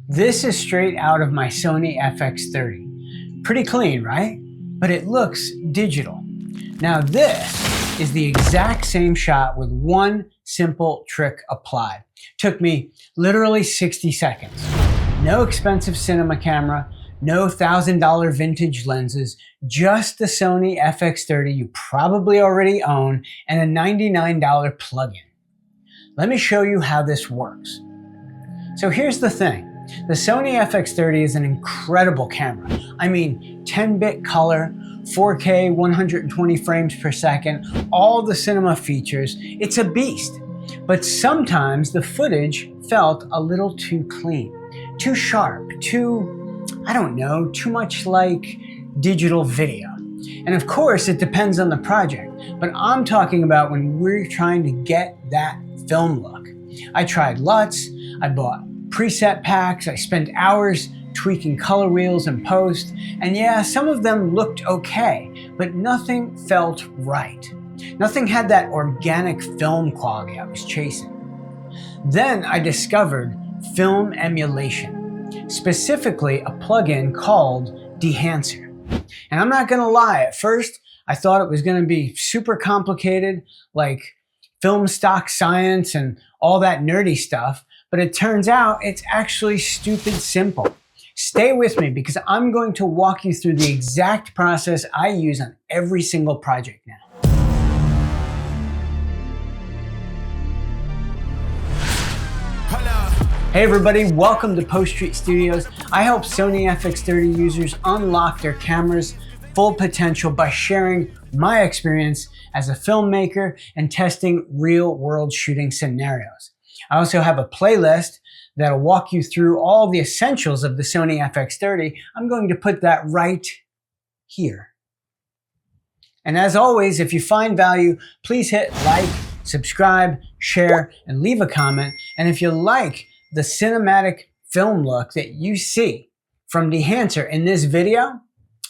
This is straight out of my Sony FX30. Pretty clean, right? But it looks digital. Now this is the exact same shot with one simple trick applied. Took me literally 60 seconds. No expensive cinema camera, no $1,000 vintage lenses, just the Sony FX30 you probably already own and a $99 plugin. Let me show you how this works. So here's the thing. The Sony FX30 is an incredible camera. I mean, 10-bit color, 4K, 120 frames per second, all the cinema features. It's a beast. But sometimes the footage felt a little too clean, too sharp, I don't know, too much like digital video. And of course, it depends on the project, but I'm talking about when we're trying to get that film look. I tried LUTs, I bought preset packs, I spent hours tweaking color wheels and post, and yeah, some of them looked okay, but nothing felt right. Nothing had that organic film quality I was chasing. Then I discovered film emulation, specifically a plugin called Dehancer. And I'm not gonna lie, at first I thought it was gonna be super complicated, like film stock science and all that nerdy stuff, but it turns out it's actually stupid simple. Stay with me because I'm going to walk you through the exact process I use on every single project now. Hey everybody, welcome to Post Street Studios. I help Sony FX30 users unlock their camera's full potential by sharing my experience as a filmmaker and testing real-world shooting scenarios. I also have a playlist that'll walk you through all the essentials of the Sony FX30. I'm going to put that right here. And as always, if you find value, please hit like, subscribe, share, and leave a comment. And if you like the cinematic film look that you see from Dehancer in this video,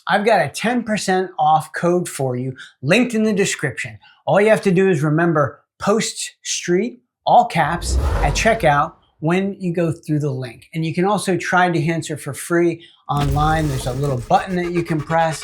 I've got a 10% off code for you linked in the description. All you have to do is remember Post Street, all caps, at checkout when you go through the link. And you can also try Dehancer for free online. There's a little button that you can press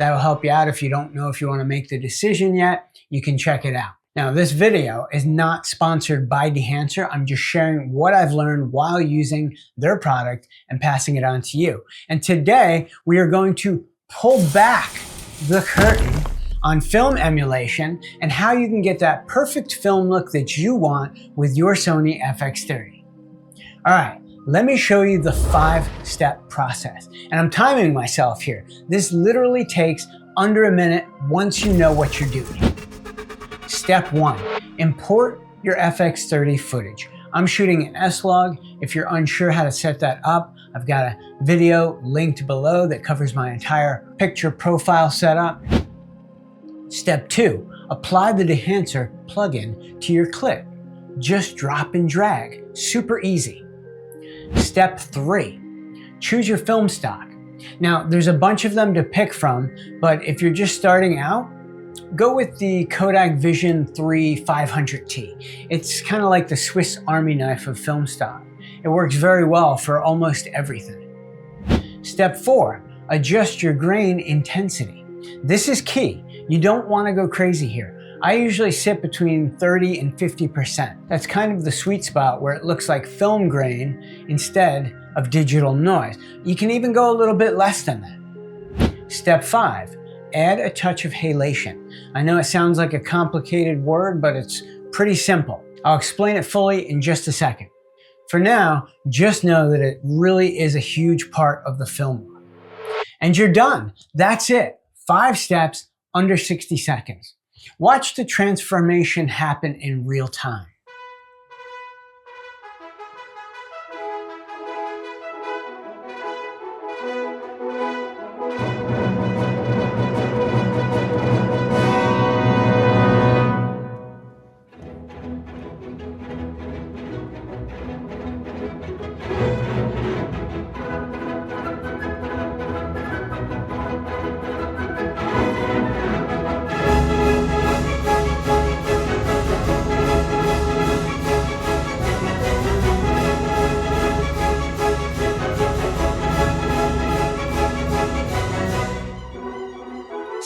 that will help you out if you don't know if you want to make the decision yet. You can check it out. Now, this video is not sponsored by Dehancer. I'm just sharing what I've learned while using their product and passing it on to you. And today, we are going to pull back the curtain on film emulation and how you can get that perfect film look that you want with your Sony FX30. All right, let me show you the 5-step process. And I'm timing myself here. This literally takes under a minute once you know what you're doing. Step 1, import your FX30 footage. I'm shooting an S-Log. If you're unsure how to set that up, I've got a video linked below that covers my entire picture profile setup. Step 2, apply the Dehancer plugin to your clip. Just drop and drag, super easy. Step 3, choose your film stock. Now, there's a bunch of them to pick from, but if you're just starting out, go with the Kodak Vision 3 500T. It's kind of like the Swiss Army knife of film stock. It works very well for almost everything. Step 4, adjust your grain intensity. This is key. You don't want to go crazy here. I usually sit between 30 and 50%. That's kind of the sweet spot where it looks like film grain instead of digital noise. You can even go a little bit less than that. Step 5, add a touch of halation. I know it sounds like a complicated word, but it's pretty simple. I'll explain it fully in just a second. For now, just know that it really is a huge part of the film look. And you're done. That's it. 5 steps, under 60 seconds. Watch the transformation happen in real time.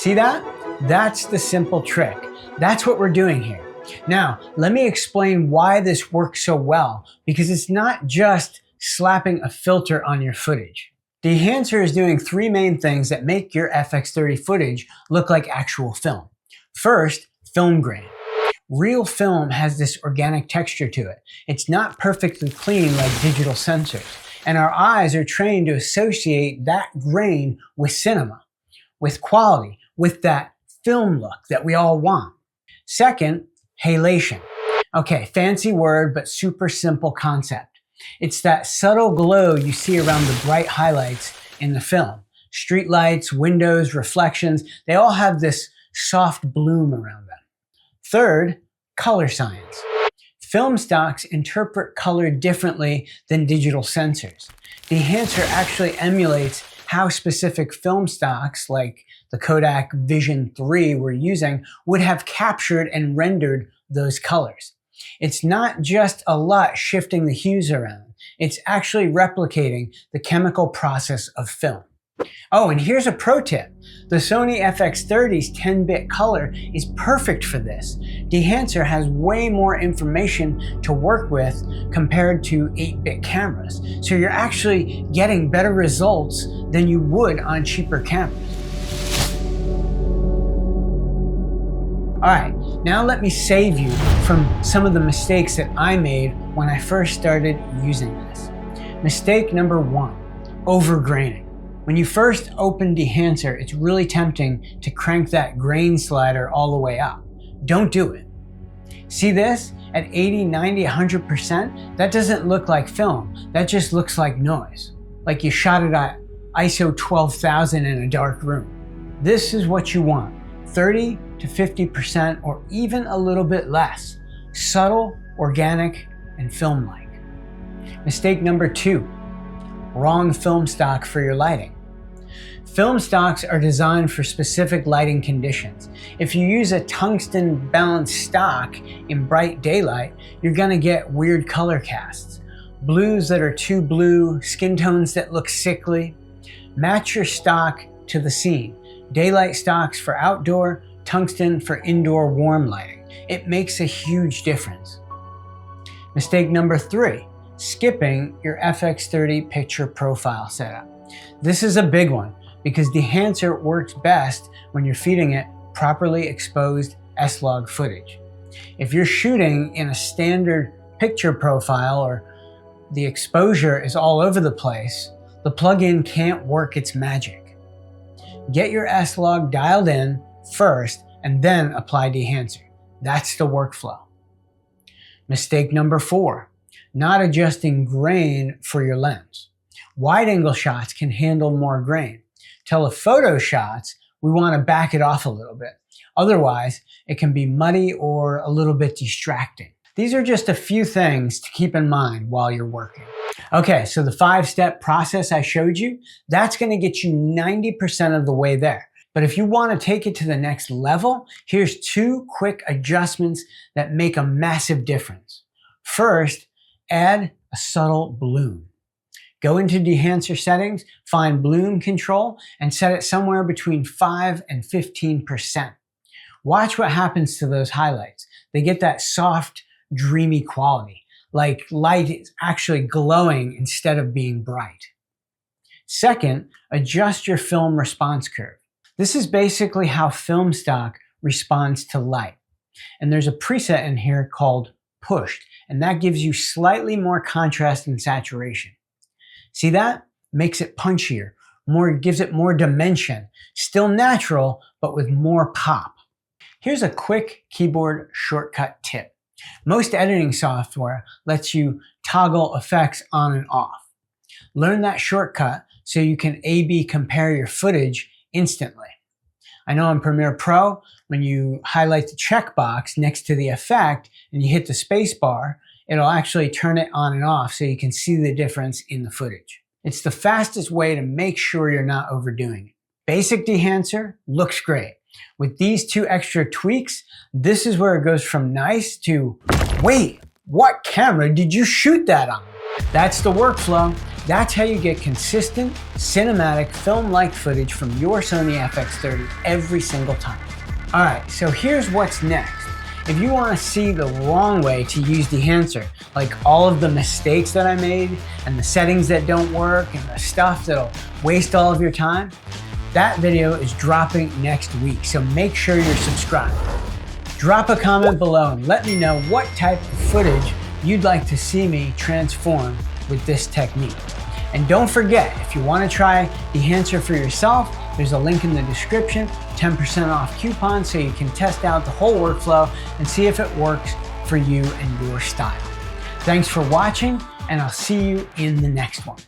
See that? That's the simple trick. That's what we're doing here. Now, let me explain why this works so well, because it's not just slapping a filter on your footage. Dehancer is doing three main things that make your FX30 footage look like actual film. First, film grain. Real film has this organic texture to it. It's not perfectly clean like digital sensors, and our eyes are trained to associate that grain with cinema, with quality, with that film look that we all want. Second, halation. Okay, fancy word, but super simple concept. It's that subtle glow you see around the bright highlights in the film. Street lights, windows, reflections, they all have this soft bloom around them. Third, color science. Film stocks interpret color differently than digital sensors. Dehancer actually emulates how specific film stocks, like the Kodak Vision 3 we're using, would have captured and rendered those colors. It's not just a LUT shifting the hues around. It's actually replicating the chemical process of film. Oh, and here's a pro tip. The Sony FX30's 10-bit color is perfect for this. Dehancer has way more information to work with compared to 8-bit cameras. So you're actually getting better results than you would on cheaper cameras. All right, now let me save you from some of the mistakes that I made when I first started using this. Mistake number one, overgraining. When you first open Dehancer, it's really tempting to crank that grain slider all the way up. Don't do it. See this? At 80, 90, 100%? That doesn't look like film. That just looks like noise. Like you shot it at ISO 12,000 in a dark room. This is what you want. 30 to 50% or even a little bit less. Subtle, organic, and film-like. Mistake number two, wrong film stock for your lighting. Film stocks are designed for specific lighting conditions. If you use a tungsten balanced stock in bright daylight, you're gonna get weird color casts. Blues that are too blue, skin tones that look sickly. Match your stock to the scene. Daylight stocks for outdoor, tungsten for indoor warm lighting. It makes a huge difference. Mistake number three, skipping your FX30 picture profile setup. This is a big one because Dehancer works best when you're feeding it properly exposed S-Log footage. If you're shooting in a standard picture profile or the exposure is all over the place, the plugin can't work its magic. Get your S-Log dialed in first and then apply Dehancer. That's the workflow. Mistake number four, not adjusting grain for your lens. Wide angle shots can handle more grain. Telephoto shots, we want to back it off a little bit. Otherwise, it can be muddy or a little bit distracting. These are just a few things to keep in mind while you're working. Okay, so the 5-step process I showed you, that's going to get you 90% of the way there. But if you want to take it to the next level, here's 2 quick adjustments that make a massive difference. First, add a subtle bloom. Go into Dehancer settings, find bloom control, and set it somewhere between 5 and 15%. Watch what happens to those highlights. They get that soft, dreamy quality, like light is actually glowing instead of being bright. Second, adjust your film response curve. This is basically how film stock responds to light. And there's a preset in here called pushed, and that gives you slightly more contrast and saturation. See that? Makes it punchier, gives it more dimension. Still natural, but with more pop. Here's a quick keyboard shortcut tip. Most editing software lets you toggle effects on and off. Learn that shortcut so you can A/B compare your footage instantly. I know in Premiere Pro, when you highlight the checkbox next to the effect and you hit the space bar, it'll actually turn it on and off so you can see the difference in the footage. It's the fastest way to make sure you're not overdoing it. Basic Dehancer looks great. With these 2 extra tweaks, this is where it goes from nice to, wait, what camera did you shoot that on? That's the workflow. That's how you get consistent, cinematic, film-like footage from your Sony FX30 every single time. All right, so here's what's next. If you want to see the wrong way to use Dehancer, like all of the mistakes that I made and the settings that don't work and the stuff that'll waste all of your time, that video is dropping next week, so make sure you're subscribed. Drop a comment below and let me know what type of footage you'd like to see me transform with this technique. And don't forget, if you want to try Dehancer for yourself, there's a link in the description, 10% off coupon, so you can test out the whole workflow and see if it works for you and your style. Thanks for watching, and I'll see you in the next one.